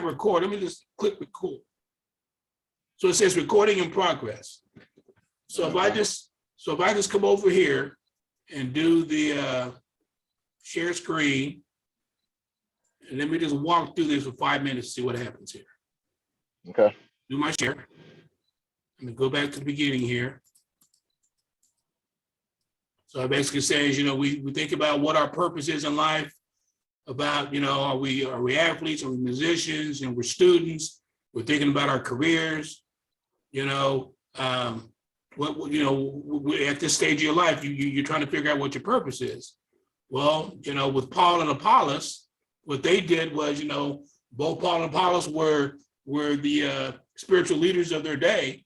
have record. Let me just click record. So it says recording in progress. So if I just come over here and do the share screen, and let me just walk through this for 5 minutes to see what happens here. Okay. Do my share. Let me go back to the beginning here. So I basically says, we think about what our purpose is in life, about, are we athletes, are we musicians, and we're students. We're thinking about our careers, at this stage of your life, you're trying to figure out what your purpose is. Well, with Paul and Apollos, what they did was, both Paul and Apollos were the spiritual leaders of their day.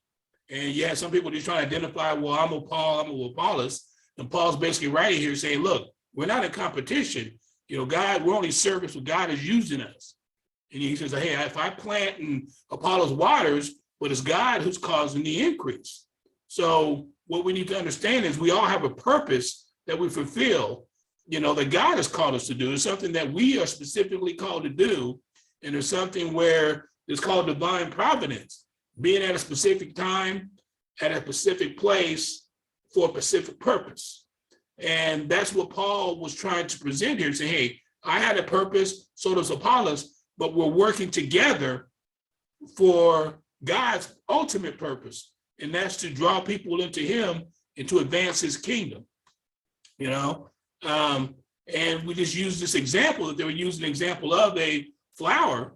And you had some people just trying to identify, well, I'm with Paul, I'm with Apollos. And Paul's basically writing here saying, look, we're not in competition. God, we're only service what God is using us. And he says, hey, if I plant and Apollos waters, but it's God who's causing the increase. So what we need to understand is we all have a purpose that we fulfill, that God has called us to do. It's something that we are specifically called to do. And there's something where it's called divine providence, being at a specific time, at a specific place for a specific purpose. And that's what Paul was trying to present here, saying, hey, I had a purpose, so does Apollos, but we're working together for God's ultimate purpose. And that's to draw people into him and to advance his kingdom, and we just use this example that they were using an example of a flower,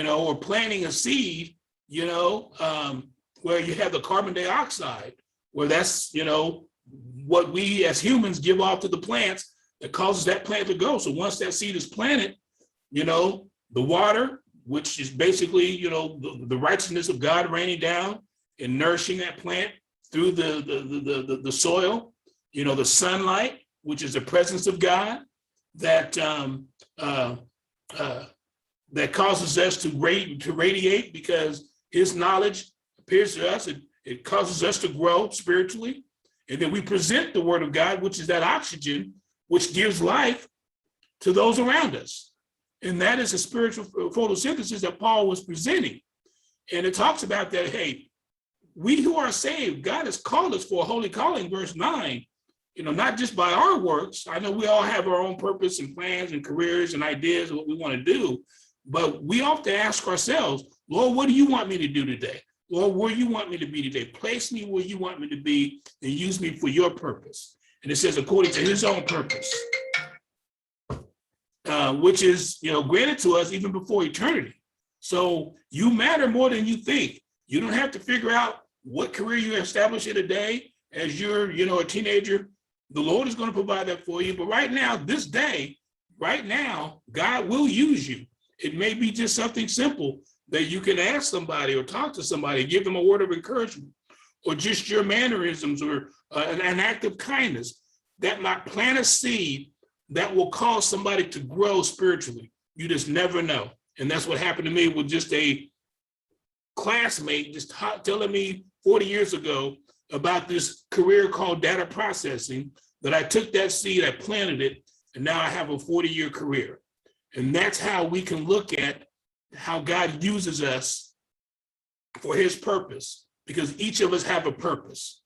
or planting a seed, where you have the carbon dioxide, where that's, what we as humans give off to the plants that causes that plant to grow. So once that seed is planted, the water, which is basically, the righteousness of God raining down and nourishing that plant through the soil, the sunlight, which is the presence of God that causes us to radiate because his knowledge appears to us. It causes us to grow spiritually. And then we present the word of God, which is that oxygen, which gives life to those around us. And that is a spiritual photosynthesis that Paul was presenting. And it talks about that, hey, we who are saved, God has called us for a holy calling, verse 9, not just by our works. I know we all have our own purpose and plans and careers and ideas of what we want to do, but we often ask ourselves, Lord, what do you want me to do today? Lord, where you want me to be today? Place me where you want me to be and use me for your purpose. And it says, according to his own purpose, which is, granted to us even before eternity. So you matter more than you think. You don't have to figure out what career you establish in a day as you're, a teenager. The Lord is going to provide that for you. But right now, this day, right now, God will use you. It may be just something simple that you can ask somebody or talk to somebody, give them a word of encouragement, or just your mannerisms or an act of kindness that might plant a seed that will cause somebody to grow spiritually. You just never know. And that's what happened to me with just a classmate just telling me 40 years ago about this career called data processing, that I took that seed, I planted it, and now I have a 40-year career. And that's how we can look at how God uses us for his purpose, because each of us have a purpose.